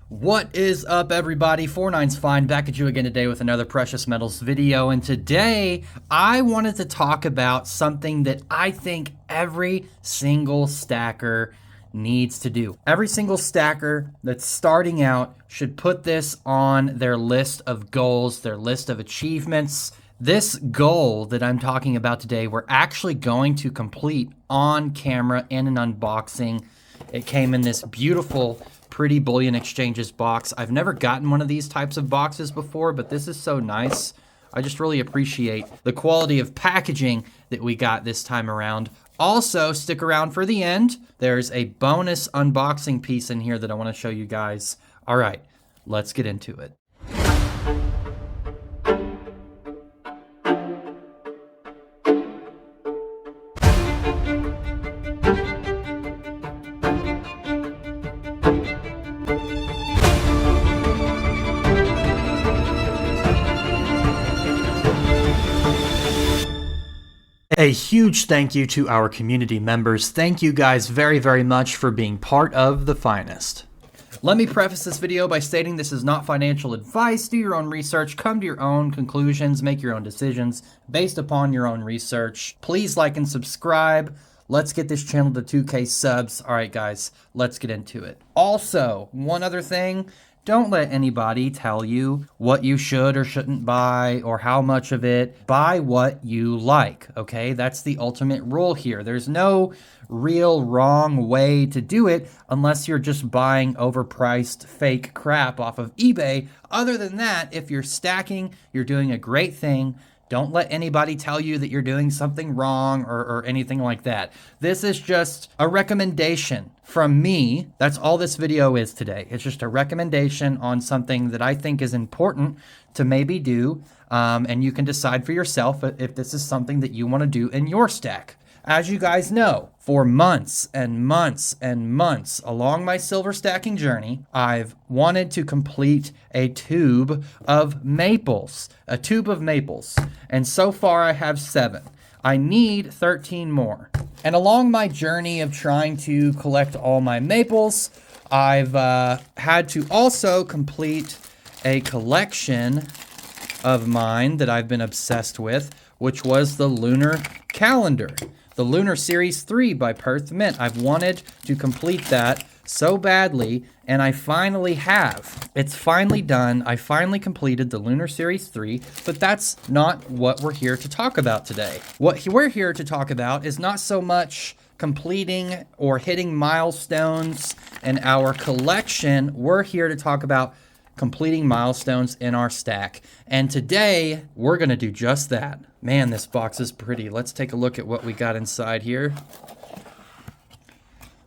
What is up, everybody? 49's Fine, back at you again today with another precious metals video. And today I wanted to talk about something that I think every single stacker needs to do. Every single stacker that's starting out should put this on their list of goals, their list of achievements. This goal that I'm talking about today, we're actually going to complete on camera in an unboxing. It came in this beautiful, pretty bullion exchanges box. I've never gotten one of these types of boxes before, but this is so nice. I just really appreciate the quality of packaging that we got this time around. Also, stick around for the end. There's a bonus unboxing piece in here that I want to show you guys. All right, let's get into it. A huge thank you to our community members. Thank you guys very, very much for being part of the finest. Let me preface this video by stating this is not financial advice. Do your own research, come to your own conclusions, make your own decisions based upon your own research. Please like and subscribe. Let's get this channel to 2K subs. All right, guys, let's get into it. Also, one other thing. Don't let anybody tell you what you should or shouldn't buy or how much of it. Buy what you like, okay? That's the ultimate rule here. There's no real wrong way to do it unless you're just buying overpriced fake crap off of eBay. Other than that, if you're stacking, you're doing a great thing. Don't let anybody tell you that you're doing something wrong or anything like that. This is just a recommendation from me. That's all this video is today. It's just a recommendation on something that I think is important to maybe do. And you can decide for yourself if this is something that you want to do in your stack. As you guys know, for months and months and months along my silver stacking journey, I've wanted to complete a tube of maples. And so far I have 7. I need 13 more. And along my journey of trying to collect all my maples, I've had to also complete a collection of mine that I've been obsessed with, which was the lunar calendar. The Lunar Series 3 by Perth Mint. I've wanted to complete that so badly, and I finally have. It's finally done. I finally completed the Lunar Series 3, but that's not what we're here to talk about today. What we're here to talk about is not so much completing or hitting milestones in our collection. We're here to talk about completing milestones in our stack. And today, we're gonna do just that. Man, this box is pretty. Let's take a look at what we got inside here.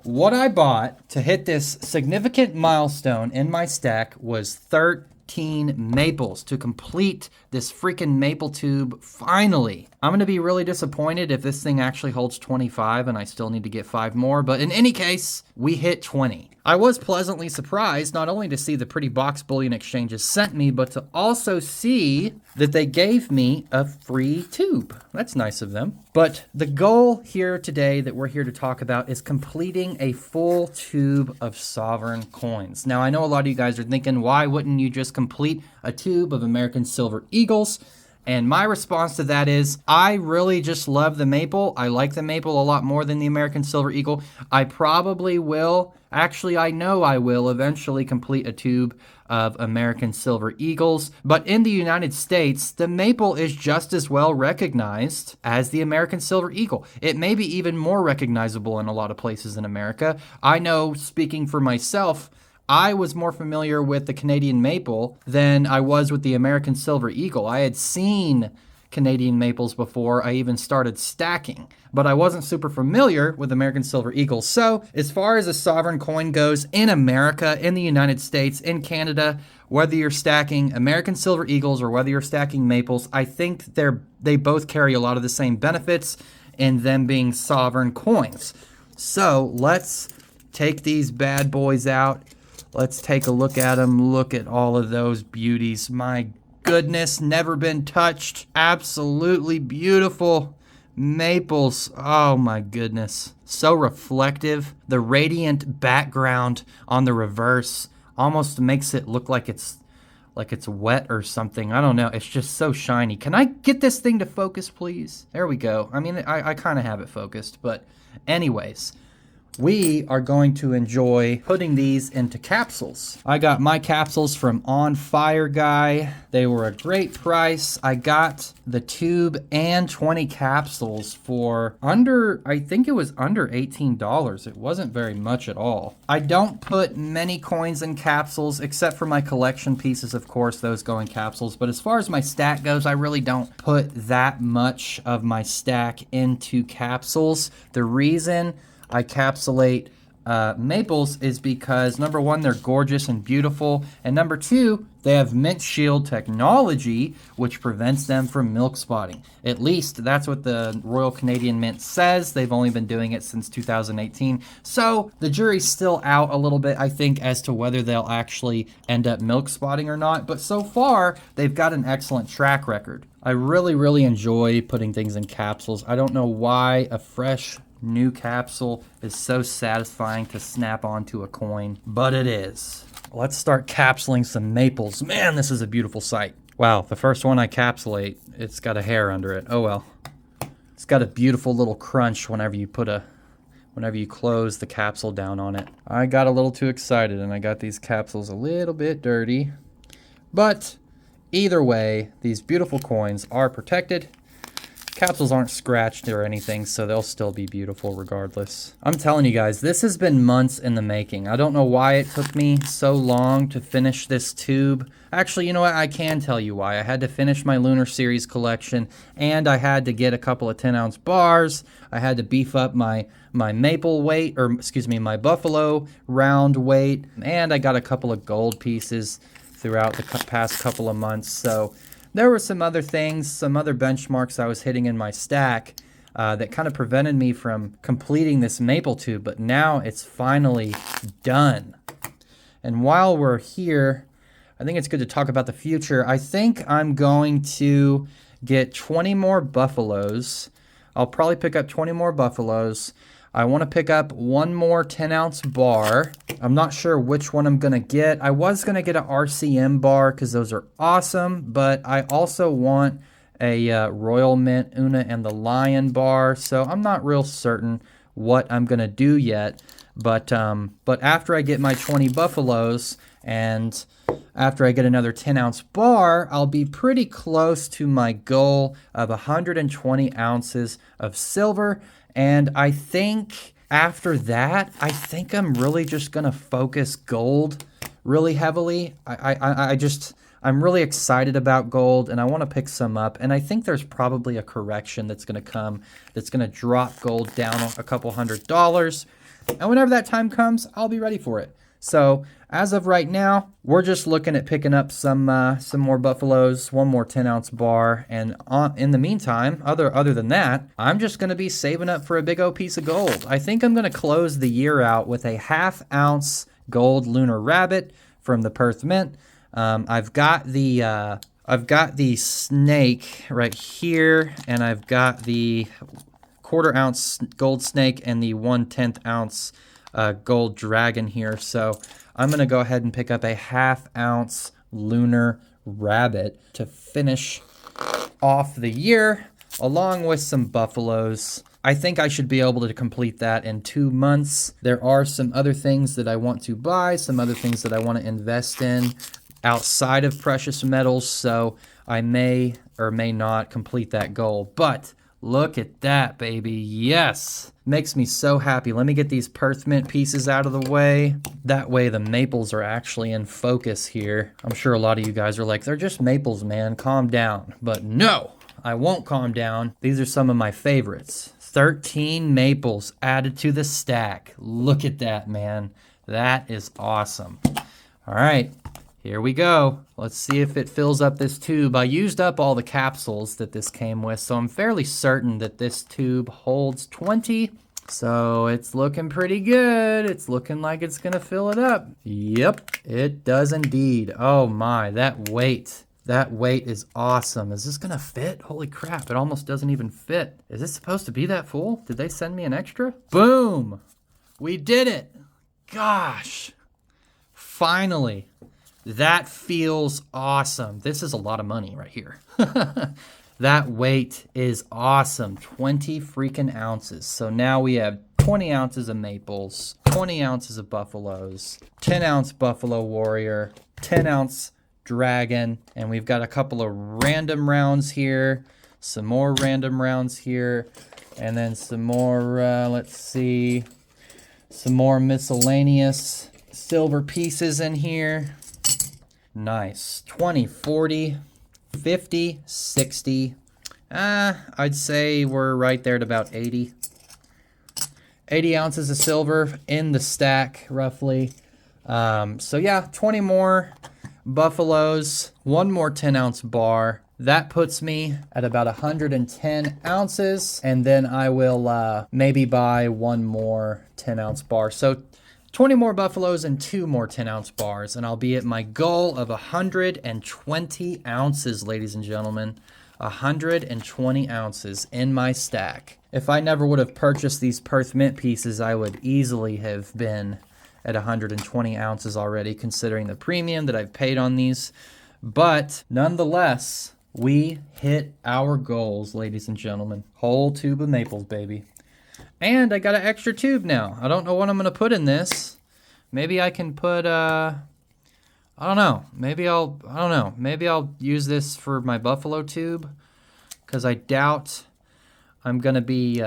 What I bought to hit this significant milestone in my stack was 13 maples to complete this freaking maple tube finally. I'm gonna be really disappointed if this thing actually holds 25 and I still need to get 5 more, but in any case, we hit 20. I was pleasantly surprised not only to see the pretty box bullion exchanges sent me, but to also see that they gave me a free tube. That's nice of them. But the goal here today that we're here to talk about is completing a full tube of sovereign coins. Now, I know a lot of you guys are thinking, why wouldn't you just complete a tube of American Silver Eagles? And my response to that is, I really just love the maple. I like the maple a lot more than the American Silver Eagle. I probably will, actually I know I will eventually complete a tube of American Silver Eagles. But in the United States, the maple is just as well recognized as the American Silver Eagle. It may be even more recognizable in a lot of places in America. I know, speaking for myself, I was more familiar with the Canadian maple than I was with the American Silver Eagle. I had seen Canadian maples before I even started stacking, but I wasn't super familiar with American Silver Eagles. So as far as a sovereign coin goes in America, in the United States, in Canada, whether you're stacking American Silver Eagles or whether you're stacking maples, I think they both carry a lot of the same benefits in them being sovereign coins. So let's take these bad boys out. Let's take a look at them. Look at all of those beauties. My goodness, never been touched. Absolutely beautiful maples. Oh my goodness. So reflective. The radiant background on the reverse almost makes it look like it's wet or something. I don't know. It's just so shiny. Can I get this thing to focus, please? There we go. I mean, I kind of have it focused, but anyways, we are going to enjoy putting these into capsules. I got my capsules from On Fire Guy. They were a great price. I got the tube and 20 capsules for I think it was under $18. It wasn't very much at all. I don't put many coins in capsules except for my collection pieces, of course, those go in capsules. But as far as my stack goes, I really don't put that much of my stack into capsules. The reason I capsulate maples is because, number one, they're gorgeous and beautiful, and number two, they have mint shield technology, which prevents them from milk spotting. At least that's what the Royal Canadian Mint says. They've only been doing it since 2018. So the jury's still out a little bit, I think, as to whether they'll actually end up milk spotting or not. But so far, they've got an excellent track record. I really, really enjoy putting things in capsules. I don't know why a fresh new capsule is so satisfying to snap onto a coin, but it is. Let's start capsuling some maples. Man, this is a beautiful sight. Wow, the first one I capsulate, it's got a hair under it. Oh well. It's got a beautiful little crunch whenever you close the capsule down on it. I got a little too excited and I got these capsules a little bit dirty. But either way, these beautiful coins are protected. Capsules aren't scratched or anything, so they'll still be beautiful regardless. I'm telling you guys, this has been months in the making. I don't know why it took me so long to finish this tube. Actually, you know what? I can tell you why. I had to finish my Lunar Series collection, and I had to get a couple of 10-ounce bars. I had to beef up my maple weight, or excuse me, my buffalo round weight, and I got a couple of gold pieces throughout the past couple of months. So there were some other things, some other benchmarks I was hitting in my stack that kind of prevented me from completing this maple tube, but now it's finally done. And while we're here, I think it's good to talk about the future. I think I'm going to get 20 more buffaloes. I'll probably pick up 20 more buffaloes. I want to pick up one more 10-ounce bar. I'm not sure which one I'm going to get. I was going to get an RCM bar because those are awesome, but I also want a Royal Mint Una and the Lion bar, so I'm not real certain what I'm going to do yet. But after I get my 20 buffaloes and after I get another 10-ounce bar, I'll be pretty close to my goal of 120 ounces of silver. And I think after that, I think I'm really just going to focus gold really heavily. I'm really excited about gold and I want to pick some up. And I think there's probably a correction that's going to come that's going to drop gold down a couple $100. And whenever that time comes, I'll be ready for it. So as of right now, we're just looking at picking up some more buffaloes, one more 10-ounce bar, and in the meantime, other than that, I'm just going to be saving up for a big old piece of gold. I think I'm going to close the year out with a 1/2-ounce gold lunar rabbit from the Perth Mint. I've got the snake right here, and I've got the 1/4 ounce gold snake and the 1/10 ounce gold dragon here. So I'm going to go ahead and pick up a 1/2 ounce lunar rabbit to finish off the year, along with some buffaloes. I think I should be able to complete that in 2 months. There are some other things that I want to buy, some other things that I want to invest in outside of precious metals, so I may or may not complete that goal. But look at that, baby. Yes. Makes me so happy. Let me get these Perth Mint pieces out of the way. That way the maples are actually in focus here. I'm sure a lot of you guys are like, they're just maples, man. Calm down. But no, I won't calm down. These are some of my favorites. 13 maples added to the stack. Look at that, man. That is awesome. All right. Here we go. Let's see if it fills up this tube. I used up all the capsules that this came with, so I'm fairly certain that this tube holds 20. So it's looking pretty good. It's looking like it's gonna fill it up. Yep, it does indeed. Oh my, that weight. That weight is awesome. Is this gonna fit? Holy crap, it almost doesn't even fit. Is this supposed to be that full? Did they send me an extra? Boom! We did it! Gosh! Finally. That feels awesome. This is a lot of money right here. That weight is awesome. 20 freaking ounces. So now we have 20 ounces of maples, 20 ounces of buffaloes, 10 ounce buffalo warrior, 10 ounce dragon, and we've got a couple of random rounds here, some more random rounds here, and then some more, let's see, some more miscellaneous silver pieces in here. Nice. 20, 40, 50, 60. I'd say we're right there at about 80. 80 ounces of silver in the stack, roughly. So yeah, 20 more buffaloes, one more 10-ounce bar. That puts me at about 110 ounces, and then I will maybe buy one more 10-ounce bar. So 20 more buffaloes and 2 more 10-ounce bars, and I'll be at my goal of 120 ounces, ladies and gentlemen. 120 ounces in my stack. If I never would have purchased these Perth Mint pieces, I would easily have been at 120 ounces already, considering the premium that I've paid on these. But nonetheless, we hit our goals, ladies and gentlemen. Whole tube of maples, baby. And I got an extra tube now. I don't know what I'm going to put in this. Maybe I can put, I don't know. Maybe I'll use this for my buffalo tube, because I doubt I'm going to be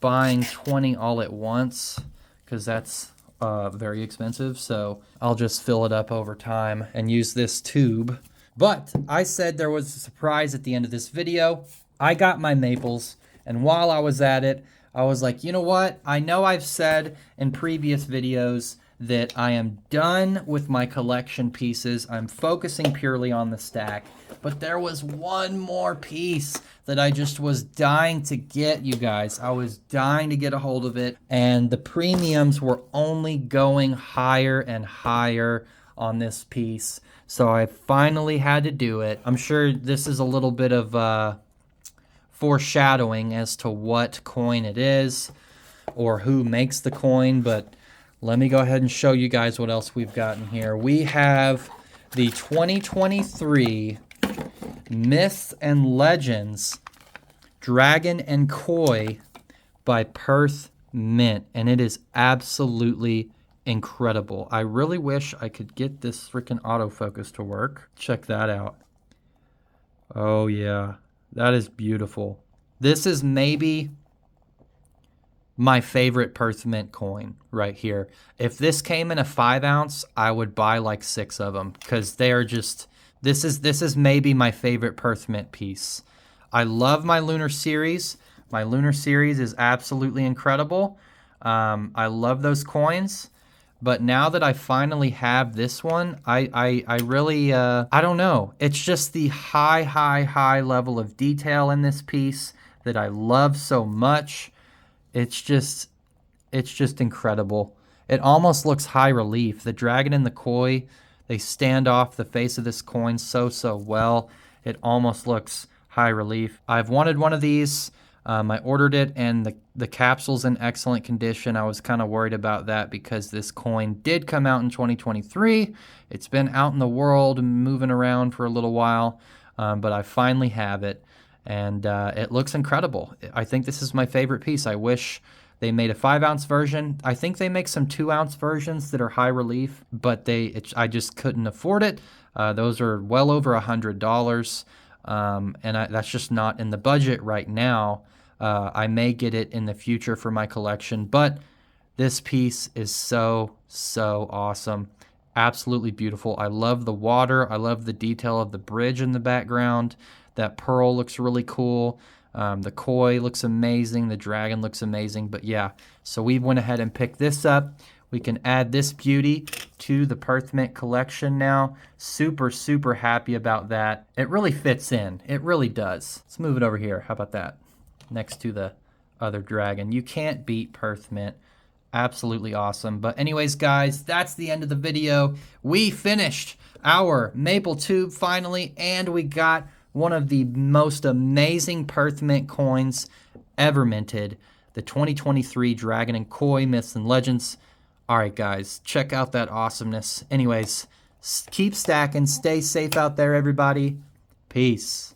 buying 20 all at once, because that's very expensive. So I'll just fill it up over time and use this tube. But I said there was a surprise at the end of this video. I got my maples, and while I was at it, I was like, you know what? I know I've said in previous videos that I am done with my collection pieces. I'm focusing purely on the stack. But there was one more piece that I just was dying to get, you guys. I was dying to get a hold of it. And the premiums were only going higher and higher on this piece. So I finally had to do it. I'm sure this is a little bit of foreshadowing as to what coin it is or who makes the coin, but let me go ahead and show you guys what else we've got in here. We have the 2023 Myths and Legends Dragon and Koi by Perth Mint, and it is absolutely incredible. I really wish I could get this freaking autofocus to work. Check that out. Oh yeah, that is beautiful. This is maybe my favorite Perth Mint coin right here. If this came in a 5-ounce, I would buy like 6 of them, because they are just, this is maybe my favorite Perth Mint piece. I love my Lunar Series. My Lunar Series is absolutely incredible. I love those coins. But now that I finally have this one, I really, I don't know. It's just the high level of detail in this piece that I love so much. It's just incredible. It almost looks high relief. The dragon and the koi, they stand off the face of this coin so well. It almost looks high relief. I've wanted one of these. I ordered it, and the capsule's in excellent condition. I was kind of worried about that because this coin did come out in 2023. It's been out in the world and moving around for a little while, but I finally have it, and it looks incredible. I think this is my favorite piece. I wish they made a 5-ounce version. I think they make some 2-ounce versions that are high relief, but I just couldn't afford it. Those are well over $100, and that's just not in the budget right now. I may get it in the future for my collection, but this piece is so awesome. Absolutely beautiful. I love the water. I love the detail of the bridge in the background. That pearl looks really cool. The koi looks amazing. The dragon looks amazing. But yeah, so we went ahead and picked this up. We can add this beauty to the Perth Mint collection now. Super happy about that. It really fits in. It really does. Let's move it over here. How about that? Next to the other dragon. You can't beat Perth Mint. Absolutely awesome. But anyways, guys, that's the end of the video. We finished our maple tube finally, and we got one of the most amazing Perth Mint coins ever minted. The 2023 Dragon and Koi Myths and Legends. All right, guys, check out that awesomeness. Anyways, keep stacking. Stay safe out there, everybody. Peace.